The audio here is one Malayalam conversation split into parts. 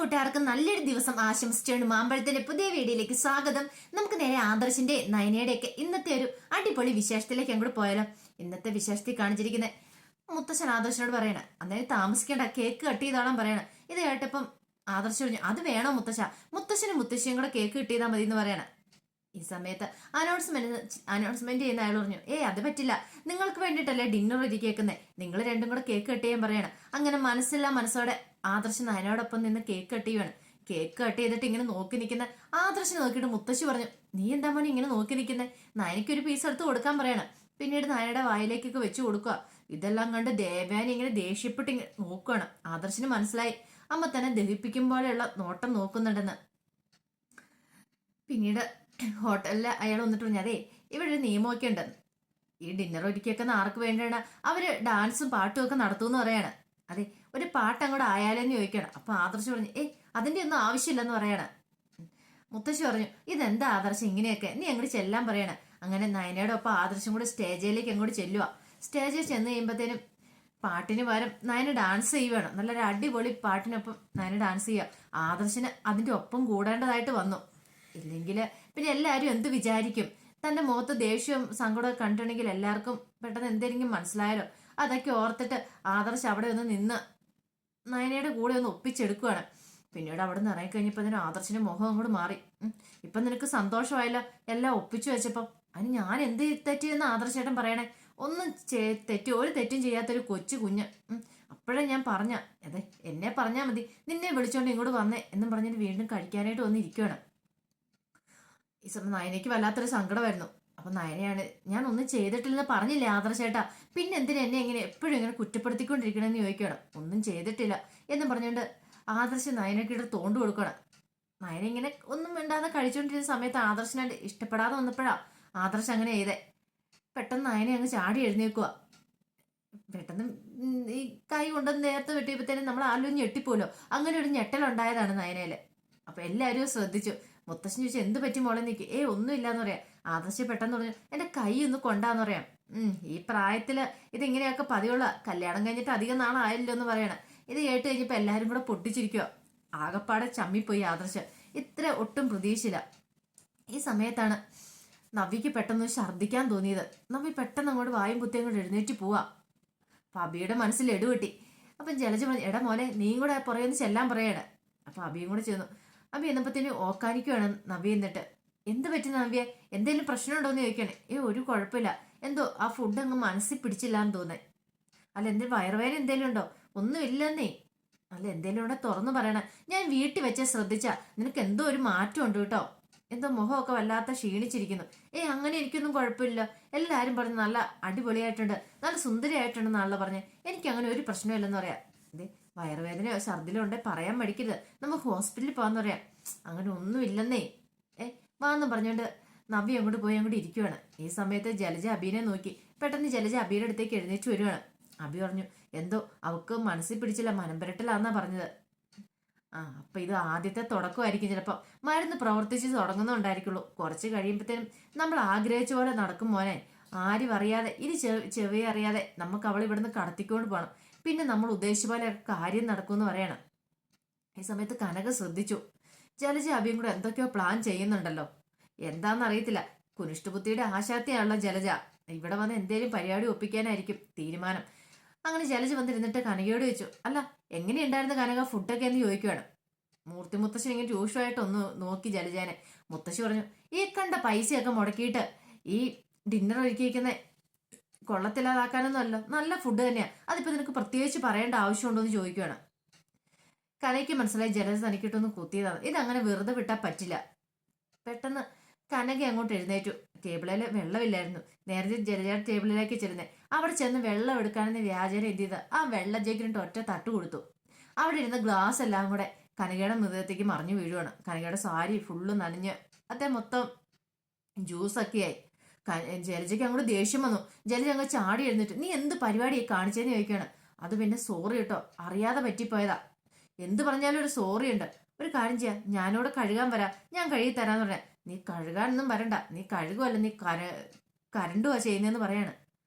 കൂട്ടുകാർക്ക് നല്ലൊരു ദിവസം ആശംസിച്ചുകൊണ്ട് മാമ്പഴത്തിന്റെ പുതിയ വീഡിയോയിലേക്ക് സ്വാഗതം. നമുക്ക് നേരെ ആദർശിന്റെ നയനയുടെ ഒക്കെ ഇന്നത്തെ ഒരു അടിപൊളി വിശേഷത്തിലേക്ക് അങ്ങോട്ട് പോയാലോ. ഇന്നത്തെ വിശേഷത്തിൽ കാണിച്ചിരിക്കുന്ന മുത്തശ്ശൻ ആദർശനോട് പറയണ അന്നേരം താമസിക്കേണ്ട, കേക്ക് കട്ട് ചെയ്തോളാൻ പറയണ. ഇത് കേട്ടപ്പം ആദർശ് പറഞ്ഞു, അത് വേണോ മുത്തശ്ശ, മുത്തശ്ശനും മുത്തശ്ശിയും കൂടെ കേക്ക് കട്ട് ചെയ്താൽ മതി എന്ന് പറയണ. ഈ സമയത്ത് അനൗൺസ്മെന്റ് ചെയ്യുന്ന അയാൾ പറഞ്ഞു, അത് പറ്റില്ല, നിങ്ങൾക്ക് വേണ്ടിയിട്ടല്ലേ ഡിന്നർ ഒരുക്കിയേക്കുന്നേ, നിങ്ങൾ രണ്ടും കൂടെ കേക്ക് കട്ട് ചെയ്യാൻ പറയണം. അങ്ങനെ മനസ്സില്ല മനസ്സോടെ ആദർശ് നയനോടൊപ്പം നിന്ന് കേക്ക് കട്ട് ചെയ്യുവാണ്. കേക്ക് കട്ട് ചെയ്തിട്ട് ഇങ്ങനെ നോക്കി നിൽക്കുന്ന ആദർശ് നോക്കിയിട്ട് മുത്തശ്ശി പറഞ്ഞു, നീ എന്താ മോനെ ഇങ്ങനെ നോക്കി നിൽക്കുന്നേ, നയനയ്ക്കൊരു പീസ് എടുത്ത് കൊടുക്കാൻ പറയണം. പിന്നീട് നയനയുടെ വായിലേക്കൊക്കെ വെച്ച് കൊടുക്കുക. ഇതെല്ലാം കണ്ട് ദേവയാനി ഇങ്ങനെ ദേഷ്യപ്പെട്ട് ഇങ്ങനെ നോക്കുകയാണ്. ആദർശിന് മനസ്സിലായി അമ്മ തന്നെ ദഹിപ്പിക്കും പോലെയുള്ള നോട്ടം നോക്കുന്നുണ്ടെന്ന്. പിന്നീട് ഹോട്ടലിൽ അയാൾ വന്നിട്ട് പറഞ്ഞു, അതെ ഇവിടെ ഒരു നിയമമൊക്കെ ഉണ്ട്, ഈ ഡിന്നർ ഒരുക്കിയൊക്കെ ആർക്ക് വേണ്ടിയാണ്, അവര് ഡാൻസും പാട്ടും ഒക്കെ നടത്തുമെന്ന് പറയാണ്. അതെ ഒരു പാട്ട് അങ്ങോട്ട് ആയാലെന്ന് ചോദിക്കണം. അപ്പൊ ആദർശ് പറഞ്ഞു, അതിന്റെ ഒന്നും ആവശ്യമില്ലെന്ന് പറയണം. മുത്തശ്ശി പറഞ്ഞു, ഇതെന്താ ആദർശം ഇങ്ങനെയൊക്കെ, നീ അങ്ങോട്ട് ചെല്ലാൻ പറയണം. അങ്ങനെ നയനയുടെ ഒപ്പം ആദർശം കൂടെ സ്റ്റേജിലേക്ക് അങ്ങോട്ട് ചെല്ലുക. സ്റ്റേജിൽ ചെന്ന് കഴിയുമ്പോഴത്തേനും പാട്ടിന് പകരം നയന ഡാൻസ് ചെയ്യുവാണ്. നല്ലൊരു അടിപൊളി പാട്ടിനൊപ്പം നയന ഡാൻസ് ചെയ്യുക. ആദർശന് അതിന്റെ ഒപ്പം കൂടേണ്ടതായിട്ട് വന്നു. ഇല്ലെങ്കിൽ പിന്നെ എല്ലാവരും എന്ത് വിചാരിക്കും, തന്റെ മുഖത്ത് ദേഷ്യവും സങ്കടമൊക്കെ കണ്ടിട്ടുണ്ടെങ്കിൽ എല്ലാവർക്കും പെട്ടെന്ന് എന്തെങ്കിലും മനസ്സിലായാലോ. അതൊക്കെ ഓർത്തിട്ട് ആദർശ് അവിടെ ഒന്ന് നിന്ന് നയനയുടെ കൂടെ ഒന്ന് ഒപ്പിച്ചെടുക്കുകയാണ്. പിന്നീട് അവിടെ നിന്ന് ഇറങ്ങിക്കഴിഞ്ഞപ്പോൾ അതിന് ആദർശിന്റെ മുഖം അങ്ങോട്ട് മാറി. ഇപ്പൊ നിനക്ക് സന്തോഷമായല്ലോ എല്ലാം ഒപ്പിച്ചു വെച്ചപ്പോ. അതിന് ഞാൻ എന്ത് തെറ്റിയെന്ന് ആദർശേട്ടൻ പറയണേ, ഒന്നും ഒരു തെറ്റും ചെയ്യാത്തൊരു കൊച്ചു കുഞ്ഞ്. അപ്പോഴേ ഞാൻ പറഞ്ഞ, അതെ എന്നെ പറഞ്ഞാ മതി, നിന്നെ വിളിച്ചോണ്ട് ഇങ്ങോട്ട് വന്നേ എന്നും പറഞ്ഞിട്ട് വീണ്ടും കഴിക്കാനായിട്ട് വന്നിരിക്കുകയാണ്. ഈ സമയം നയനയ്ക്ക് വല്ലാത്തൊരു സങ്കടമായിരുന്നു. അപ്പൊ നയനയാണ്, ഞാൻ ഒന്നും ചെയ്തിട്ടില്ലെന്ന് പറഞ്ഞില്ലേ ആദർശേട്ടാ, പിന്നെ എന്തിനാ എന്നെ എങ്ങനെ എപ്പോഴും ഇങ്ങനെ കുറ്റപ്പെടുത്തിക്കൊണ്ടിരിക്കണമെന്ന് ചോദിക്കണം. ഒന്നും ചെയ്തിട്ടില്ല എന്നും പറഞ്ഞുകൊണ്ട് ആദർശ് നയനക്കിട്ട് തോണ്ടു കൊടുക്കണം. നയന ഇങ്ങനെ ഒന്നും മിണ്ടാതെ കഴിച്ചുകൊണ്ടിരുന്ന സമയത്ത് ആദർശനായിട്ട് ഇഷ്ടപ്പെടാതെ വന്നപ്പോഴാ ആദർശ് അങ്ങനെ ചെയ്തേ. പെട്ടെന്ന് നയനെ അങ്ങ് ചാടി എഴുന്നേക്കുക. പെട്ടെന്ന് ഈ കൈ കൊണ്ടൊന്ന് നേരത്തെ വെട്ടിയപ്പോഴത്തേനും നമ്മൾ ആരും ഞെട്ടിപ്പോലോ, അങ്ങനെ ഒരു ഞെട്ടലുണ്ടായതാണ് നയനയില്. അപ്പൊ എല്ലാവരും ശ്രദ്ധിച്ചു. മുത്തശ്ശൻ ചോദിച്ചു, എന്ത് പറ്റി മോളെ നിൽക്കി, ഒന്നും ഇല്ലാന്ന് പറയാം. ആദർശ് പെട്ടെന്ന് പറഞ്ഞു, എന്റെ കൈ ഒന്ന് കൊണ്ടാന്ന് പറയാം. ഈ പ്രായത്തില് ഇതിങ്ങനെയൊക്കെ പതിവുള്ള, കല്യാണം കഴിഞ്ഞിട്ട് അധികം നാളായല്ലോ എന്ന് പറയണം. ഇത് കേട്ട് കഴിഞ്ഞപ്പോ എല്ലാരും കൂടെ പൊട്ടിച്ചിരിക്കുക. ആകപ്പാടെ ചമ്മിപ്പോയി ആദർശ്. ഇത്ര ഒട്ടും പ്രതീക്ഷയില്ല. ഈ സമയത്താണ് നവ്യക്ക് പെട്ടെന്ന് ഛർദ്ദിക്കാൻ തോന്നിയത്. നവ്യ പെട്ടെന്ന് അങ്ങോട്ട് വായും കുത്തി അങ്ങോട്ട് എഴുന്നേറ്റ് പോവാ. അപ്പൊ അബിയുടെ മനസ്സിൽ എടുവെട്ടി. അപ്പം ജലജ പറഞ്ഞു, എടാ മോനെ നീയും കൂടെ പുറകെന്ന് ചെല്ലാൻ പറയാണ്. അപ്പൊ അബിയും കൂടെ ചെന്നു. അബി എന്നപ്പത്തിന് ഓക്കാനിക്കുവാണ് നവ്യ. എന്നിട്ട് എന്ത് പറ്റി നവ്യ, എന്തെങ്കിലും പ്രശ്നമുണ്ടോ എന്ന് ചോദിക്കണേ. ഒരു കുഴപ്പമില്ല, എന്തോ ആ ഫുഡ് അങ്ങ് മനസ്സിൽ പിടിച്ചില്ലാന്ന് തോന്നേ. അല്ല എന്തെങ്കിലും വയറുവേദന എന്തേലും ഉണ്ടോ? ഒന്നും ഇല്ലെന്നേ. അല്ല എന്തേലും ഇവിടെ തുറന്നു പറയണ, ഞാൻ വീട്ടിൽ വെച്ച ശ്രദ്ധിച്ച നിനക്ക് എന്തോ ഒരു മാറ്റം ഉണ്ട് കേട്ടോ, എന്തോ മുഖമൊക്കെ വല്ലാത്ത ക്ഷീണിച്ചിരിക്കുന്നു. അങ്ങനെ എനിക്കൊന്നും കുഴപ്പമില്ല, എല്ലാരും പറഞ്ഞു നല്ല അടിപൊളിയായിട്ടുണ്ട്, നല്ല സുന്ദരിയായിട്ടുണ്ടെന്നാണല്ലോ പറഞ്ഞ്, എനിക്ക് അങ്ങനെ ഒരു പ്രശ്നമില്ലെന്ന് പറയാം. അതെ വയറുവേദനയോ ഛർദിലോ ഉണ്ടേ പറയാൻ മടിക്കരുത്, നമുക്ക് ഹോസ്പിറ്റലിൽ പോകാന്ന് പറയാം. അങ്ങനെ ഒന്നും ഇല്ലെന്നേ. വാന്നും പറഞ്ഞോണ്ട് നവ്യ അങ്ങോട്ട് പോയി അങ്ങോട്ട് ഇരിക്കുവാണ്. ഈ സമയത്ത് ജലജ അബീനെ നോക്കി. പെട്ടെന്ന് ജലജ അബിയുടെ അടുത്തേക്ക് എഴുന്നേറ്റ് വരുവാണ്. അബി പറഞ്ഞു, എന്തോ അവക്ക് മനസ്സിൽ പിടിച്ചില്ല, മനംപരട്ടിലാന്നാ പറഞ്ഞത്. അപ്പൊ ഇത് ആദ്യത്തെ തുടക്കമായിരിക്കും, ചിലപ്പോ മരുന്ന് പ്രവർത്തിച്ച് തുടങ്ങുന്നുണ്ടായിരിക്കുള്ളൂ. കുറച്ച് കഴിയുമ്പോഴത്തേനും നമ്മൾ ആഗ്രഹിച്ച പോലെ നടക്കും മോനെ. ആരും അറിയാതെ ഇനി ചെവി അറിയാതെ നമുക്ക് അവൾ ഇവിടുന്ന് കടത്തിക്കൊണ്ട് പോകണം, പിന്നെ നമ്മൾ ഉദ്ദേശിച്ച പോലെ കാര്യം നടക്കുമെന്ന് പറയണം. ഈ സമയത്ത് കനക ശ്രദ്ധിച്ചു. ജലജ അബിയും കൂടെ എന്തൊക്കെയോ പ്ലാൻ ചെയ്യുന്നുണ്ടല്ലോ, എന്താണെന്നറിയത്തില്ല. കുനിഷ്ഠബുദ്ധിയുടെ ആശാത്തിയാണല്ലോ ജലജ. ഇവിടെ വന്ന് എന്തേലും പരിപാടി ഒപ്പിക്കാനായിരിക്കും തീരുമാനം. അങ്ങനെ ജലജ വന്നിരുന്നിട്ട് കനകയോട് ചോദിച്ചു, അല്ല എങ്ങനെയുണ്ടായിരുന്നു കനക ഫുഡൊക്കെ എന്ന് ചോദിക്കുവാണ്. മൂർത്തി മുത്തശ്ശൻ ഇങ്ങനെ രൂക്ഷമായിട്ടൊന്ന് നോക്കി ജലജാനെ. മുത്തശ്ശി പറഞ്ഞു, ഈ കണ്ട പൈസയൊക്കെ മുടക്കിയിട്ട് ഈ ഡിന്നർ ഒരുക്കിയിരിക്കുന്ന കൊള്ളത്തില്ലാതാക്കാനൊന്നും അല്ലോ, നല്ല ഫുഡ് തന്നെയാ, അതിപ്പോ നിനക്ക് പ്രത്യേകിച്ച് പറയേണ്ട ആവശ്യമുണ്ടോ എന്ന് ചോദിക്കുവാണ്. കനയ്ക്ക് മനസ്സിലായി ജലജ തനിക്കിട്ടൊന്ന് കുത്തിയതാണ്, ഇതങ്ങനെ വെറുതെ വിട്ടാൽ പറ്റില്ല. പെട്ടെന്ന് കനക അങ്ങോട്ട് എഴുന്നേറ്റു. ടേബിളിൽ വെള്ളമില്ലായിരുന്നു. നേരത്തെ ജലജയുടെ ടേബിളിലേക്ക് ചെല്ലുന്നേ. അവിടെ ചെന്ന് വെള്ളം എടുക്കാനെന്ന് വ്യാജന എന്ത് ചെയ്ത് ആ വെള്ള ജഗ്ഗിനിട്ട് ഒറ്റ തട്ട് കൊടുത്തു. അവിടെ ഇരുന്ന ഗ്ലാസ് എല്ലാം കൂടെ കനകയുടെ മൃതത്തേക്ക് മറിഞ്ഞു വീഴുവാണ്. കനകയുടെ സാരി ഫുള്ള് നനഞ്ഞ് അതേ മൊത്തം ജ്യൂസൊക്കെയായി. ജലജയ്ക്ക് അങ്ങോട്ട് ദേഷ്യം വന്നു. ജലജ അങ്ങ് ചാടി എഴുന്നിട്ട്, നീ എന്ത് പരിപാടിയായി കാണിച്ചതെന്ന് ചോദിക്കുകയാണ്. അത് പിന്നെ സോറി കേട്ടോ, അറിയാതെ പറ്റിപ്പോയതാ. എന്ത് പറഞ്ഞാലും ഒരു സോറി ഉണ്ട്. ഒരു കാര്യം ചെയ്യാം, ഞാനോട് കഴുകാൻ വരാം, ഞാൻ കഴുകി തരാന്ന് പറഞ്ഞ. നീ കഴുകാനൊന്നും വരണ്ട, നീ കഴുകുമല്ല, നീ കരണ്ടുവാ ചെയ്യുന്നതെന്ന് പറയാണ്.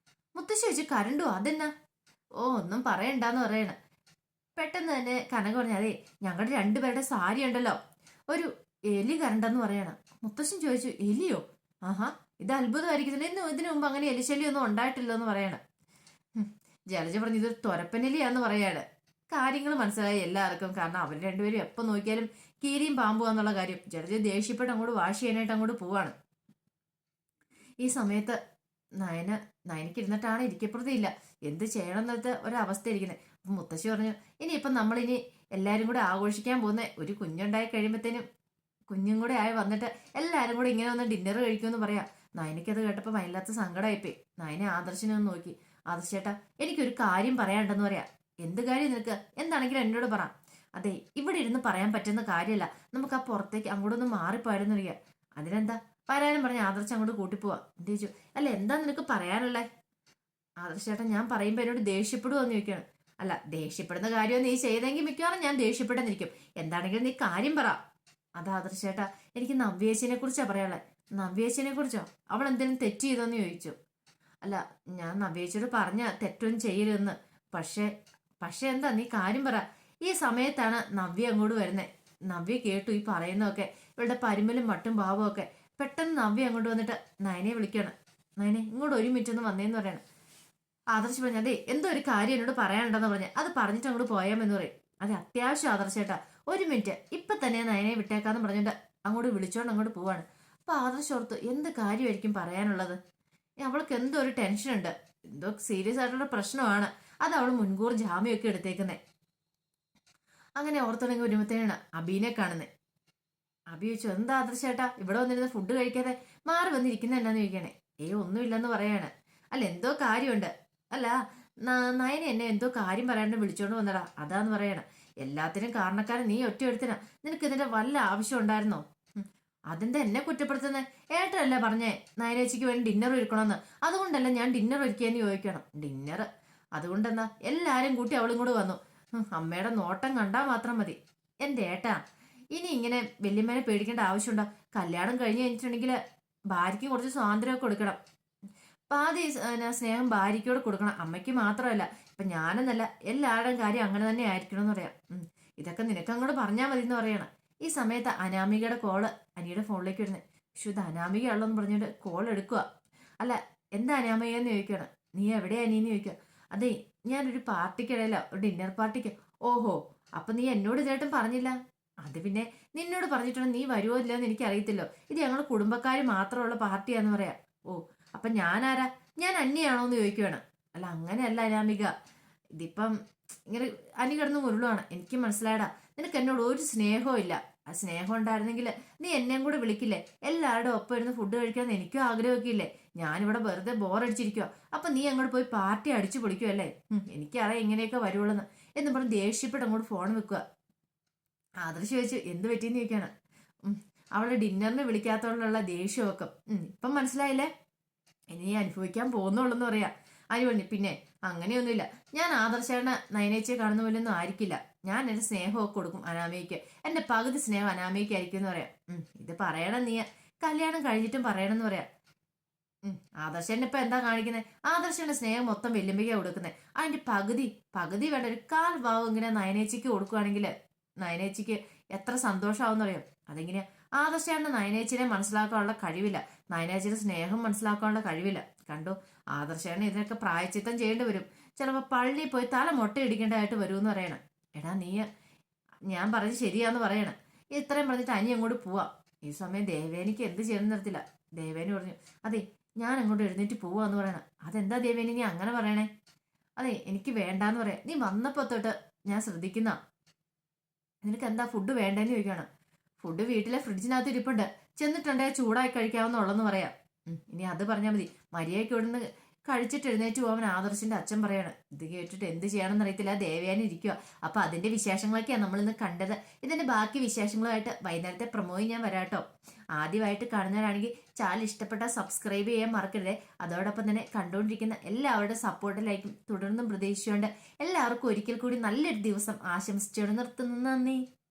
മുത്തശ്ശി വെച്ച് കരണ്ടുവാ അതെന്നാ? ഒന്നും പറയണ്ടെന്ന് പറയണ. പെട്ടെന്ന് തന്നെ കനക പറഞ്ഞു, അതെ ഞങ്ങളുടെ രണ്ടുപേരുടെ സാരി ഉണ്ടല്ലോ ഒരു എലി കരണ്ടെന്ന് പറയണം. മുത്തശ്ശൻ ചോദിച്ചു, എലിയോ? ആഹാ, ഇത് അത്ഭുതമായിരിക്കുന്നില്ല, ഇന്നും ഇതിനു മുമ്പ് അങ്ങനെ എലിശല്യം ഒന്നും ഉണ്ടായിട്ടില്ലോ എന്ന് പറയണം. ജലജ പറഞ്ഞു, ഇതൊരു തൊരപ്പനെലിയാന്ന് പറയാണ്. കാര്യങ്ങൾ മനസ്സിലായി എല്ലാവർക്കും. കാരണം അവർ രണ്ടുപേരും എപ്പോൾ നോക്കിയാലും കീരിയും പാമ്പുവാന്നുള്ള കാര്യം. ജലജ ദേഷ്യപ്പെട്ട് അങ്ങോട്ട് വാഷ് ചെയ്യാനായിട്ട് അങ്ങോട്ട് പോവാണ്. ഈ സമയത്ത് നയനക്ക് ഇരുന്നിട്ടാണ് ഇരിക്കപ്പെടുത്തിയില്ല, എന്ത് ചെയ്യണം എന്നത്തെ ഒരവസ്ഥ ഇരിക്കുന്നത്. അപ്പം മുത്തശ്ശി പറഞ്ഞു, ഇനിയിപ്പം നമ്മളിനി എല്ലാവരും കൂടെ ആഘോഷിക്കാൻ പോകുന്ന ഒരു കുഞ്ഞുണ്ടായി കഴിയുമ്പോഴത്തേനും കുഞ്ഞും കൂടെ ആയി വന്നിട്ട് എല്ലാവരും കൂടെ ഇങ്ങനെ ഒന്ന് ഡിന്നർ കഴിക്കുമെന്ന് പറയാം. നയനയ്ക്കത് കേട്ടപ്പോൾ വല്ലാത്ത സങ്കടമായിപ്പോയി. നയനെ ആദർശിനെ ഒന്ന് നോക്കി, ആദർശേട്ടാ എനിക്കൊരു കാര്യം പറയാനുണ്ടെന്ന് പറയാം. എന്ത് കാര്യം നിനക്ക്? എന്താണെങ്കിലും എന്നോട് പറ. അതെ, ഇവിടെ ഇരുന്ന് പറയാൻ പറ്റുന്ന കാര്യമല്ല, നമുക്ക് ആ പുറത്തേക്ക് അങ്ങോട്ടൊന്ന് മാറിപ്പോയാലെന്ന് പറയാ. അതിനെന്താ പറയാനും പറഞ്ഞ് ആദർശ് അങ്ങോട്ട് കൂട്ടിപ്പോവാ. എന്ത് ചോദിച്ചു, അല്ല എന്താ നിനക്ക് പറയാനുള്ളേ? ആദർശേട്ടാ ഞാൻ പറയുമ്പോൾ എന്നോട് ദേഷ്യപ്പെടുവോ എന്ന് ചോദിക്കണം. അല്ല, ദേഷ്യപ്പെടുന്ന കാര്യം നീ ചെയ്തെങ്കിൽ മിക്കവാറും ഞാൻ ദേഷ്യപ്പെടാന്നിരിക്കും. എന്താണെങ്കിലും നീ കാര്യം പറ. അത് ആദർശേട്ടാ എനിക്ക് നവ്യേച്ചിനെ കുറിച്ചാ പറയാനുള്ളത്. നവ്യേച്ചിനെ കുറിച്ചോ? അവൾ എന്തെങ്കിലും തെറ്റ് ചെയ്തോന്ന് ചോദിച്ചു. അല്ല, ഞാൻ നവ്യേച്ചിയോട് പറഞ്ഞ തെറ്റൊന്നും ചെയ്യരുതെന്ന്. പക്ഷേ എന്താ, നീ കാര്യം പറ. ഈ സമയത്താണ് നവ്യ അങ്ങോട്ട് വരുന്നത്. നവ്യ കേട്ടു ഈ പറയുന്നതൊക്കെ, ഇവളുടെ പരിമലും മട്ടും ഭാവവും ഒക്കെ. പെട്ടെന്ന് നവ്യ അങ്ങോട്ട് വന്നിട്ട് നയനെ വിളിക്കണം. നയനെ ഇങ്ങോട്ട് ഒരു മിനിറ്റ് ഒന്ന് വന്നേന്ന് പറയണം. ആദർശ് പറഞ്ഞു, അതെ എന്തോ ഒരു കാര്യം എന്നോട് പറയാനുണ്ടെന്ന് പറഞ്ഞ് അത് പറഞ്ഞിട്ട് അങ്ങോട്ട് പോയാമെന്ന് പറയും. അതെ അത്യാവശ്യം ആദർശേട്ടാ, ഒരു മിനിറ്റ് ഇപ്പൊ തന്നെ നയനെ വിട്ടേക്കാന്ന് പറഞ്ഞിട്ട് അങ്ങോട്ട് വിളിച്ചോണ്ട് അങ്ങോട്ട് പോവാണ്. അപ്പൊ ആദർശ് ഓർത്തു, എന്ത് കാര്യമായിരിക്കും പറയാനുള്ളത്? അവൾക്ക് എന്തോ ഒരു ടെൻഷൻ ഉണ്ട്, എന്തോ സീരിയസ് ആയിട്ടുള്ള പ്രശ്നമാണ്. അത് അവൾ മുൻകൂർ ജാമ്യമൊക്കെ എടുത്തേക്കുന്നേ. അങ്ങനെ ഓർത്തുണ്ടെങ്കിൽ ഒരുമത്തേനാണ് അബീനെ കാണുന്നത്. അബി ചോദിച്ചു, എന്താ ആദർശേട്ടാ ഇവിടെ വന്നിരുന്ന് ഫുഡ് കഴിക്കാതെ മാറി വന്നിരിക്കുന്ന എന്നാന്ന് ചോദിക്കണേ. ഒന്നുമില്ലെന്ന് പറയാണ്. അല്ല എന്തോ കാര്യമുണ്ട്. അല്ല നയന എന്നെ എന്തോ കാര്യം പറയാണ്ട് വിളിച്ചോണ്ട് വന്നടാ, അതാന്ന് പറയണ. എല്ലാത്തിനും കാരണക്കാരൻ നീ ഒറ്റ എടുത്തിനാ. നിനക്ക് ഇതിന്റെ വല്ല ആവശ്യം ഉണ്ടായിരുന്നോ? അതെന്താ എന്നെ കുറ്റപ്പെടുത്തുന്നത്? ഏട്ടനല്ല പറഞ്ഞേ നയനേച്ചിക്ക് വേണ്ടി ഡിന്നർ ഒരുക്കണമെന്ന്. അതുകൊണ്ടല്ല ഞാൻ ഡിന്നർ ഒരുക്കിയെന്ന് ചോദിക്കണം. ഡിന്നർ അതുകൊണ്ടെന്നാ എല്ലാരും കൂട്ടി അവളും കൂടെ വന്നു. അമ്മയുടെ നോട്ടം കണ്ടാൽ മാത്രം മതി. എന്റെ ഏട്ടാ, ഇനി ഇങ്ങനെ വല്യമ്മേനെ പേടിക്കേണ്ട ആവശ്യമുണ്ടോ? കല്യാണം കഴിഞ്ഞ് കഴിഞ്ഞിട്ടുണ്ടെങ്കിൽ ഭാര്യയ്ക്ക് കുറച്ച് സ്വാതന്ത്ര്യമൊക്കെ കൊടുക്കണം. പാതി സ്നേഹം ഭാര്യയ്ക്കോട് കൊടുക്കണം, അമ്മയ്ക്ക് മാത്രമല്ല. ഇപ്പൊ ഞാനെന്നല്ല എല്ലാവരുടെയും കാര്യം അങ്ങനെ തന്നെ ആയിരിക്കണം എന്ന് പറയാം. ഇതൊക്കെ നിനക്ക് അങ്ങോട്ട് പറഞ്ഞാൽ മതി എന്ന് പറയണം. ഈ സമയത്ത് അനാമികയുടെ കോള് അനിയുടെ ഫോണിലേക്ക് വരുന്നത്. പക്ഷെ ഇത് അനാമികയുള്ളൂ എന്ന് പറഞ്ഞിട്ട് കോൾ എടുക്കുക. അല്ല എന്താ അനാമികയെന്ന് ചോദിക്കുകയാണ്. നീ എവിടെയാ അനിയെന്ന് ചോദിക്കുക. അതെ ഞാനൊരു പാർട്ടിക്കിടയില്ല, ഒരു ഡിന്നർ പാർട്ടിക്ക്. ഓഹോ, അപ്പൊ നീ എന്നോട് ചേട്ടൻ പറഞ്ഞില്ല? അത് പിന്നെ നിന്നോട് പറഞ്ഞിട്ടുണ്ട്, നീ വരുമോ ഇല്ലയെന്ന് എനിക്ക് അറിയത്തില്ലോ. ഇത് ഞങ്ങൾ കുടുംബക്കാർ മാത്രമുള്ള പാർട്ടിയാന്ന് പറയാം. ഓ അപ്പൊ ഞാനാരാ? ഞാൻ അന്യാണോ എന്ന് ചോദിക്കുകയാണ്. അല്ല അങ്ങനെയല്ല അനാമിക, ഇതിപ്പം ഇങ്ങനെ അനി കിടന്ന് ഉരുളുവാണ്. എനിക്ക് മനസ്സിലായടാ, നിനക്ക് എന്നോട് ഒരു സ്നേഹവും ഇല്ല. ആ സ്നേഹം ഉണ്ടായിരുന്നെങ്കിൽ നീ എന്നെയും കൂടെ വിളിക്കില്ലേ? എല്ലാവരുടെ ഒപ്പം ഇരുന്ന് ഫുഡ് കഴിക്കാമെന്ന് എനിക്കും ആഗ്രഹമൊക്കെ ഇല്ലേ? ഞാനിവിടെ വെറുതെ ബോറടിച്ചിരിക്കുക. അപ്പൊ നീ അങ്ങോട്ട് പോയി പാർട്ടി അടിച്ചു പൊളിക്കുമല്ലേ? എനിക്കറിയാം ഇങ്ങനെയൊക്കെ വരുവുള്ളെന്ന് എന്ന് പറഞ്ഞ് ദേഷ്യപ്പെട്ട് അങ്ങോട്ട് ഫോൺ വെക്കുക. ആദർശ് ചോദിച്ചു, എന്ത് പറ്റിയെന്ന് ചോദിക്കാണ്. അവളെ ഡിന്നറിന് വിളിക്കാത്തോണ്ടുള്ള ദേഷ്യമൊക്കെ ഇപ്പം മനസ്സിലായില്ലേ? ഇനി അനുഭവിക്കാൻ പോകുന്നുള്ളെന്ന് പറയാ. അനി പറഞ്ഞു, പിന്നെ അങ്ങനെയൊന്നുമില്ല, ഞാൻ ആദർശേട്ടനെ നയനേച്ചിയെ കാണുന്ന പോലെ ഒന്നും ആയിരിക്കില്ല. ഞാൻ എന്റെ സ്നേഹമൊക്കെ കൊടുക്കും അനാമയ്ക്ക്. എന്റെ പകുതി സ്നേഹം അനാമയ്ക്ക് ആയിരിക്കും എന്ന് പറയാം. ഇത് പറയണം, നീ കല്യാണം കഴിഞ്ഞിട്ടും പറയണമെന്ന് പറയാം. ആദർശൻ ഇപ്പൊ എന്താ കാണിക്കുന്നത്? ആദർശന്റെ സ്നേഹം മൊത്തം വെല്ലുമ്പയ്ക്കാ കൊടുക്കുന്നത്. അതിന്റെ പകുതി വേണ്ട, ഒരു കാൽ ഭാവം ഇങ്ങനെ നയനേച്ചിക്ക് കൊടുക്കുവാണെങ്കിൽ നയനേച്ചിക്ക് എത്ര സന്തോഷമാവെന്ന് അറിയാം. അതെങ്ങനെയാ? ആദർശേട്ടന് നയനേച്ചിനെ മനസ്സിലാക്കാനുള്ള കഴിവില്ല, നയനേച്ചിയുടെ സ്നേഹം മനസ്സിലാക്കാനുള്ള കഴിവില്ല. കണ്ടു, ആദർശേട്ടന് ഇതിനൊക്കെ പ്രായച്ചിത്തം ചെയ്യേണ്ടി വരും. ചിലപ്പോൾ പള്ളിയിൽ പോയി തല മുട്ടയിടിക്കേണ്ടതായിട്ട് വരുമെന്ന് പറയണം. എടാ നീ, ഞാൻ പറഞ്ഞത് ശരിയാന്ന് പറയണം. ഇത്രയും പറഞ്ഞിട്ട് അനി അങ്ങോട്ട് പോവാം. ഈ സമയം ദേവേനിക്ക് എന്ത് ചെയ്യണം നിർത്തില്ല. ദേവേനി പറഞ്ഞു, അതെ ഞാൻ അങ്ങോട്ട് എഴുന്നേറ്റ് പോവാന്ന് പറയണം. അതെന്താ ദേവേനി നീ അങ്ങനെ പറയണേ? അതെ എനിക്ക് വേണ്ടാന്ന് പറയാം. നീ വന്നപ്പോ തൊട്ട് ഞാൻ ശ്രദ്ധിക്കുന്ന, നിനക്ക് എന്താ ഫുഡ് വേണ്ടേന്ന് ചോദിക്കുകയാണ്. ഫുഡ് വീട്ടിലെ ഫ്രിഡ്ജിനകത്ത് ഇരിപ്പുണ്ട്, ചെന്നിട്ടുണ്ടെങ്കിൽ ചൂടായി കഴിക്കാവുന്നുള്ളെന്ന് പറയാം. ഇനി അത് പറഞ്ഞാൽ മതി. മര്യാദയ്ക്ക് ഇവിടുന്ന് കഴിച്ചിട്ട് എഴുന്നേറ്റ് പോകാൻ ആദർശിന്റെ അച്ഛൻ പറയാണ്. ഇത് കേട്ടിട്ട് എന്ത് ചെയ്യണമെന്ന് അറിയത്തില്ല, ദേവയാനി ഇരിക്കുക. അപ്പൊ അതിന്റെ വിശേഷങ്ങളൊക്കെയാണ് നമ്മളിന്ന് കണ്ടത്. ഇതിന്റെ ബാക്കി വിശേഷങ്ങളുമായിട്ട് വൈകുന്നേരത്തെ പ്രൊമോയിൽ ഞാൻ വരാട്ടോ. ആദ്യമായിട്ട് കാണുന്നവരാണെങ്കിൽ ചാനൽ ഇഷ്ടപ്പെട്ടാൽ സബ്സ്ക്രൈബ് ചെയ്യാൻ മറക്കരുത്. അതോടൊപ്പം തന്നെ കണ്ടുകൊണ്ടിരിക്കുന്ന എല്ലാവരുടെ സപ്പോർട്ടിലായിരിക്കും തുടർന്നും പ്രതീക്ഷിച്ചുകൊണ്ട് എല്ലാവർക്കും ഒരിക്കൽ കൂടി നല്ലൊരു ദിവസം ആശംസിച്ചുകൊണ്ട് നിർത്തുന്നു. നന്ദി.